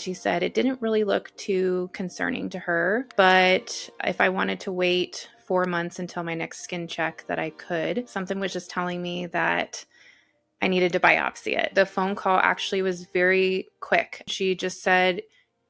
she said it didn't really look too concerning to her, but if I wanted to wait 4 months until my next skin check, that I could. Something was just telling me that I needed to biopsy it. The phone call actually was very quick. She just said,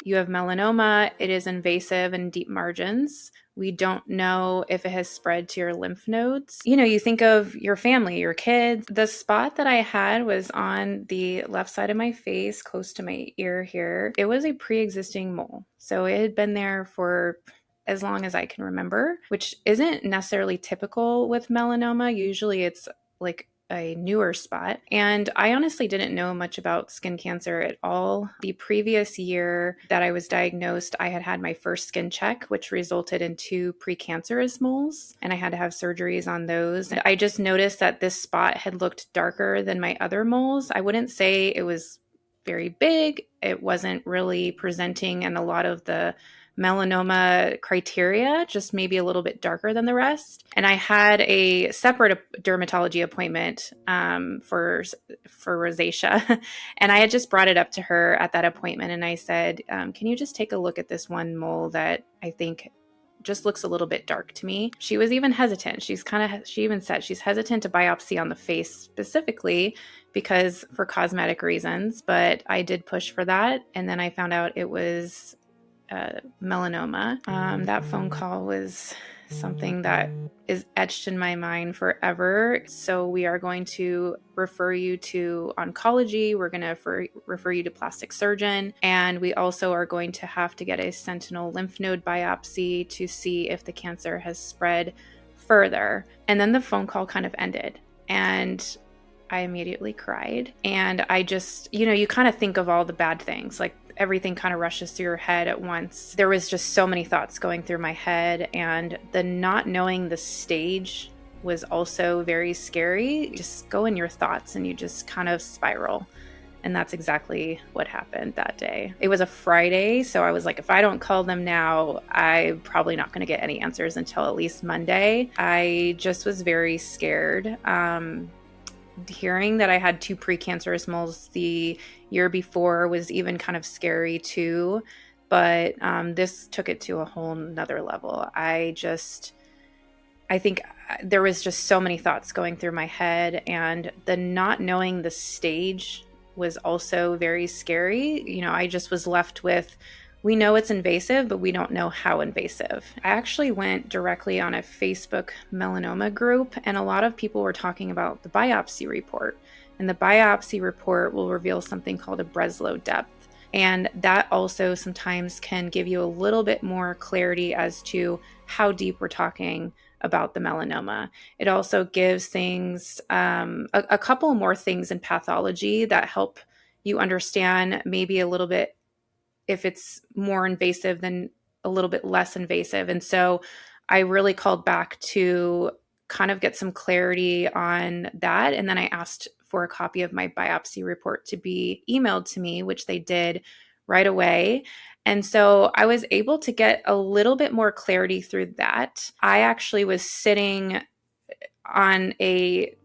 "You have melanoma. It is invasive and deep margins. We don't know if it has spread to your lymph nodes." You think of your family, your kids. The spot that I had was on the left side of my face, close to my ear here. It was a pre-existing mole. So it had been there for as long as I can remember, which isn't necessarily typical with melanoma. Usually it's like a newer spot. And I honestly didn't know much about skin cancer at all. The previous year that I was diagnosed, I had my first skin check, which resulted in 2 precancerous moles, and I had to have surgeries on those. I just noticed that this spot had looked darker than my other moles. I wouldn't say it was very big. It wasn't really presenting in a lot of the melanoma criteria, just maybe a little bit darker than the rest. And I had a separate dermatology appointment for rosacea. And I had just brought it up to her at that appointment. And I said, can you just take a look at this one mole that I think just looks a little bit dark to me? She was even hesitant. She even said she's hesitant to biopsy on the face specifically because for cosmetic reasons, but I did push for that. And then I found out it was melanoma. That phone call was something that is etched in my mind forever. So we are going to refer you to oncology. We're going to refer you to plastic surgeon. And we also are going to have to get a sentinel lymph node biopsy to see if the cancer has spread further. And then the phone call kind of ended. And I immediately cried. And I just, you kind of think of all the bad things, like everything kind of rushes through your head at once. There was just so many thoughts going through my head, and the not knowing the stage was also very scary. You just go in your thoughts and you just kind of spiral. And that's exactly what happened that day. It was a Friday, so I was like, if I don't call them now, I'm probably not going to get any answers until at least Monday. I just was very scared. Hearing that I had 2 precancerous moles the year before was even kind of scary too, but this took it to a whole nother level. I think there was just so many thoughts going through my head, and the not knowing the stage was also very scary. I just was left with, we know it's invasive, but we don't know how invasive. I actually went directly on a Facebook melanoma group, and a lot of people were talking about the biopsy report. And the biopsy report will reveal something called a Breslow depth. And that also sometimes can give you a little bit more clarity as to how deep we're talking about the melanoma. It also gives things, a couple more things in pathology that help you understand maybe a little bit if it's more invasive than a little bit less invasive. And so I really called back to kind of get some clarity on that. And then I asked for a copy of my biopsy report to be emailed to me, which they did right away. And so I was able to get a little bit more clarity through that. I actually was sitting on a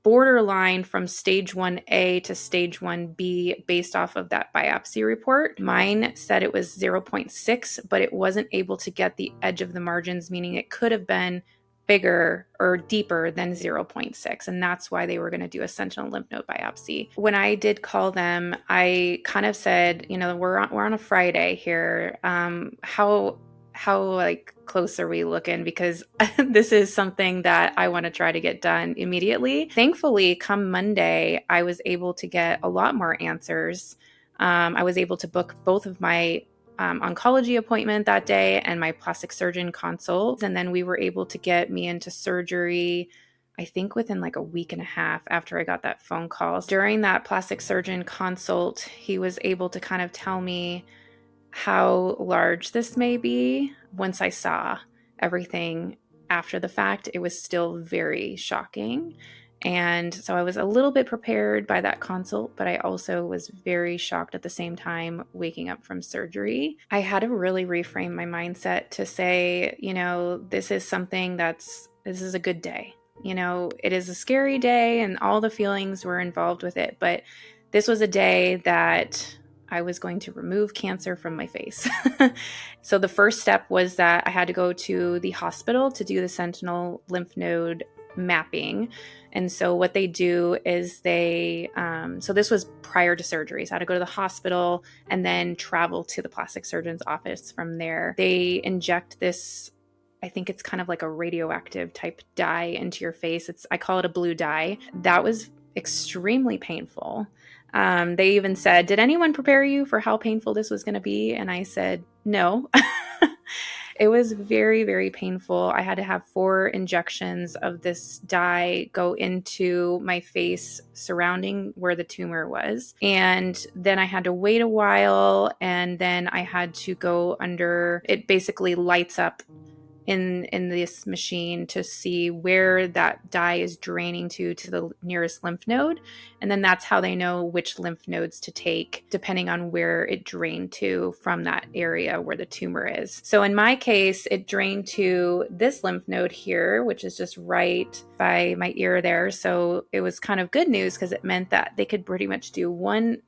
borderline from stage 1A to stage 1B based off of that biopsy report. Mine said it was 0.6, but it wasn't able to get the edge of the margins, meaning it could have been bigger or deeper than 0.6. And that's why they were going to do a sentinel lymph node biopsy. When I did call them, I kind of said, we're on a Friday here. How like close are we looking? Because this is something that I want to try to get done immediately. Thankfully, come Monday, I was able to get a lot more answers. I was able to book both of my oncology appointment that day and my plastic surgeon consult. And then we were able to get me into surgery, I think within like a week and a half after I got that phone call. During that plastic surgeon consult, he was able to kind of tell me how large this may be. Once I saw everything after the fact, it was still very shocking. And so I was a little bit prepared by that consult, but I also was very shocked at the same time waking up from surgery. I had to really reframe my mindset to say, this is something this is a good day. It is a scary day and all the feelings were involved with it, but this was a day that I was going to remove cancer from my face. So the first step was that I had to go to the hospital to do the Sentinel lymph node mapping. And so what they do is so this was prior to surgery. So I had to go to the hospital and then travel to the plastic surgeon's office from there. They inject this, I think it's kind of like a radioactive type dye into your face. I call it a blue dye. That was extremely painful. They even said, "Did anyone prepare you for how painful this was going to be?" And I said, "No." It was very, very painful. I had to have 4 injections of this dye go into my face surrounding where the tumor was. And then I had to wait a while, and then I had to go under, it basically lights up in this machine to see where that dye is draining to the nearest lymph node. And then that's how they know which lymph nodes to take, depending on where it drained to from that area where the tumor is. So in my case, it drained to this lymph node here, which is just right by my ear there. So it was kind of good news because it meant that they could pretty much do one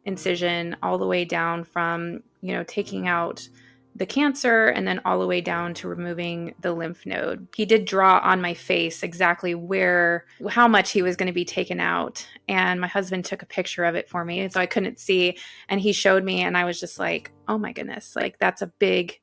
incision all the way down from, taking out the cancer and then all the way down to removing the lymph node. He did draw on my face exactly how much he was going to be taken out. And my husband took a picture of it for me, so I couldn't see. And he showed me, and I was just like, oh my goodness, like that's a big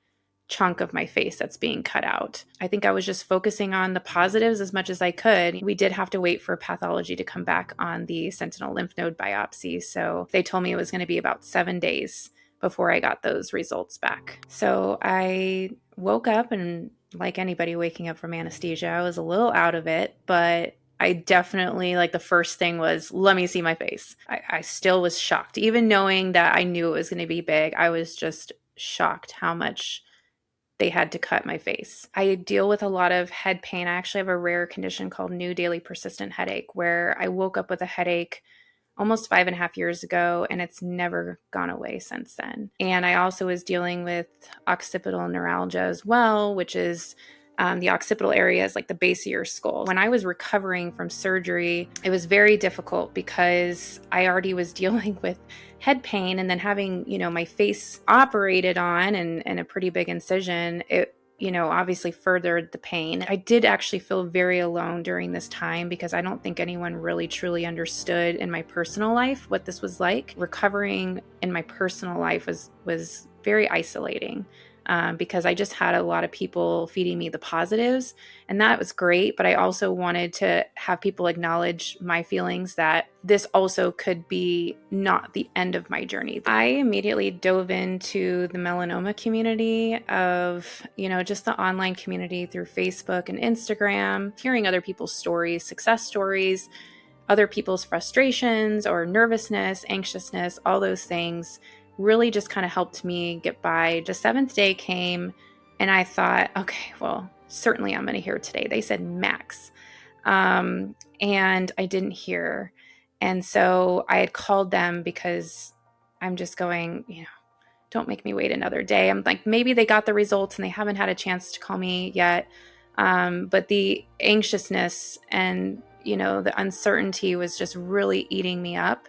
chunk of my face that's being cut out. I think I was just focusing on the positives as much as I could. We did have to wait for pathology to come back on the Sentinel lymph node biopsy. So they told me it was going to be about 7 days before I got those results back. So I woke up, and like anybody waking up from anesthesia, I was a little out of it, but I definitely, the first thing was, let me see my face. I still was shocked. Even knowing that I knew it was going to be big, I was just shocked how much they had to cut my face. I deal with a lot of head pain. I actually have a rare condition called new daily persistent headache, where I woke up with a headache almost 5.5 years ago, and it's never gone away since then. And I also was dealing with occipital neuralgia as well, which is the occipital area is like the base of your skull. When I was recovering from surgery, it was very difficult because I already was dealing with head pain, and then having, my face operated on and a pretty big incision, it obviously furthered the pain. I did actually feel very alone during this time because I don't think anyone really truly understood in my personal life what this was like. Recovering in my personal life was very isolating. Because I just had a lot of people feeding me the positives, and that was great. But I also wanted to have people acknowledge my feelings that this also could be not the end of my journey. I immediately dove into the melanoma community of, just the online community through Facebook and Instagram, hearing other people's stories, success stories, other people's frustrations or nervousness, anxiousness, all those things really just kind of helped me get by. The 7th day came, and I thought, okay, well, certainly I'm going to hear today. They said max. And I didn't hear. And so I had called them because I'm just going, don't make me wait another day. I'm like, maybe they got the results and they haven't had a chance to call me yet. But the anxiousness and, the uncertainty was just really eating me up.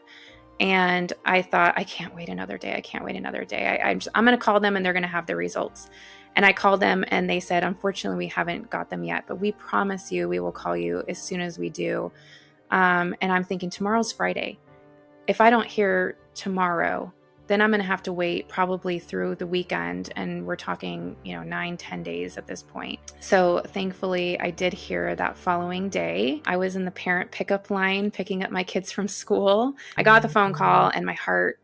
And I thought, I can't wait another day. I can't wait another day. I'm going to call them, and they're going to have the results. And I called them, and they said, unfortunately, we haven't got them yet, but we promise you we will call you as soon as we do. And I'm thinking, tomorrow's Friday. If I don't hear tomorrow, then I'm going to have to wait probably through the weekend. And we're talking, 9-10 days at this point. So thankfully, I did hear that following day. I was in the parent pickup line picking up my kids from school. I got the phone call, and my heart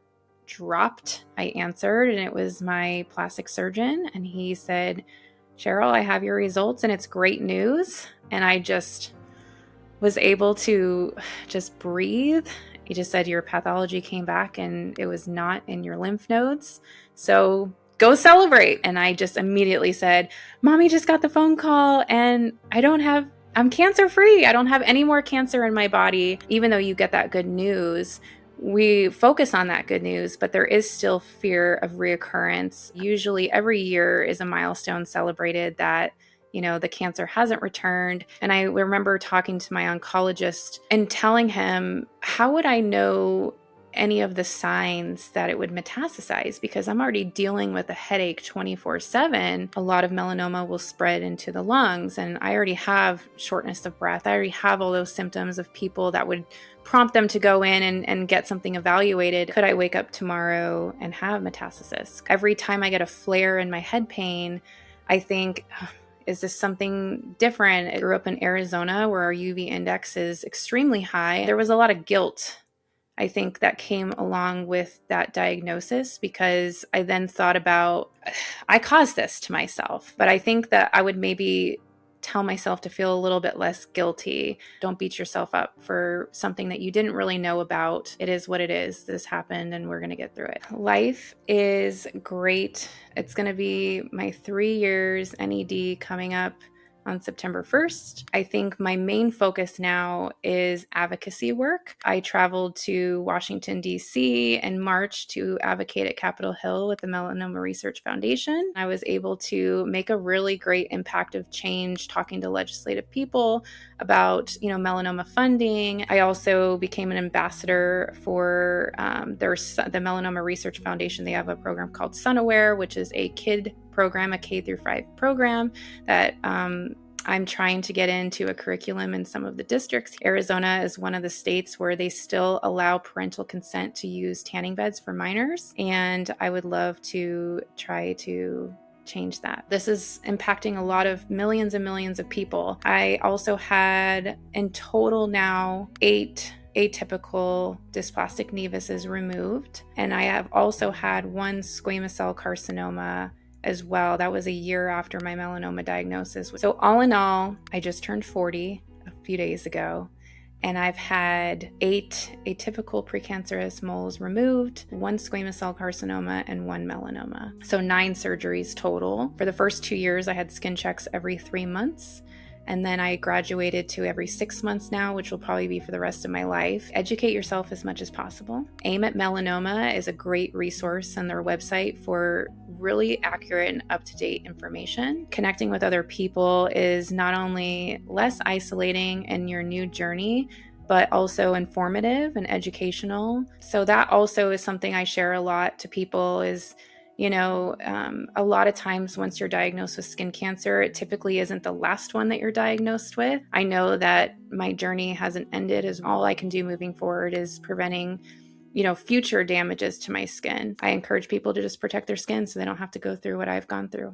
dropped. I answered, and it was my plastic surgeon. And he said, Cheryl, I have your results, and it's great news. And I just was able to just breathe. He just said, your pathology came back and it was not in your lymph nodes. So go celebrate. And I just immediately said, Mommy just got the phone call, and I'm cancer free. I don't have any more cancer in my body. Even though you get that good news, we focus on that good news, but there is still fear of reoccurrence. Usually every year is a milestone celebrated that the cancer hasn't returned. And I remember talking to my oncologist and telling him, how would I know any of the signs that it would metastasize, because I'm already dealing with a headache 24/7. A lot of melanoma will spread into the lungs, and I already have shortness of breath. I already have all those symptoms of people that would prompt them to go in and get something evaluated. Could I wake up tomorrow and have metastasis? Every time I get a flare in my head pain, I think, is this something different? I grew up in Arizona where our UV index is extremely high. There was a lot of guilt, I think, that came along with that diagnosis, because I then thought about, I caused this to myself. But I think that I would maybe tell myself to feel a little bit less guilty. Don't beat yourself up for something that you didn't really know about. It is what it is. This happened and we're going to get through it. Life is great. It's going to be my 3 years NED coming up on September 1st. I think my main focus now is advocacy work. I traveled to Washington, D.C. in March to advocate at Capitol Hill with the Melanoma Research Foundation. I was able to make a really great impact of change, talking to legislative people about, melanoma funding. I also became an ambassador for the Melanoma Research Foundation. They have a program called SunAware, which is a kid program, a K through 5 program that I'm trying to get into a curriculum in some of the districts. Arizona is one of the states where they still allow parental consent to use tanning beds for minors, and I would love to try to change that. This is impacting a lot of millions and millions of people. I also had in total now 8 atypical dysplastic nevuses removed, and I have also had 1 squamous cell carcinoma as well. That was a year after my melanoma diagnosis. So all in all, I just turned 40 a few days ago, and I've had 8 atypical precancerous moles removed, 1 squamous cell carcinoma, and 1 melanoma. So 9 surgeries total. For the first 2 years, I had skin checks every 3 months. And then I graduated to every 6 months now, which will probably be for the rest of my life. Educate yourself as much as possible. Aim at Melanoma is a great resource on their website for really accurate and up-to-date information. Connecting with other people is not only less isolating in your new journey, but also informative and educational. So that also is something I share a lot to people is, a lot of times once you're diagnosed with skin cancer, it typically isn't the last one that you're diagnosed with. I know that my journey hasn't ended, as all I can do moving forward is preventing, future damages to my skin. I encourage people to just protect their skin so they don't have to go through what I've gone through.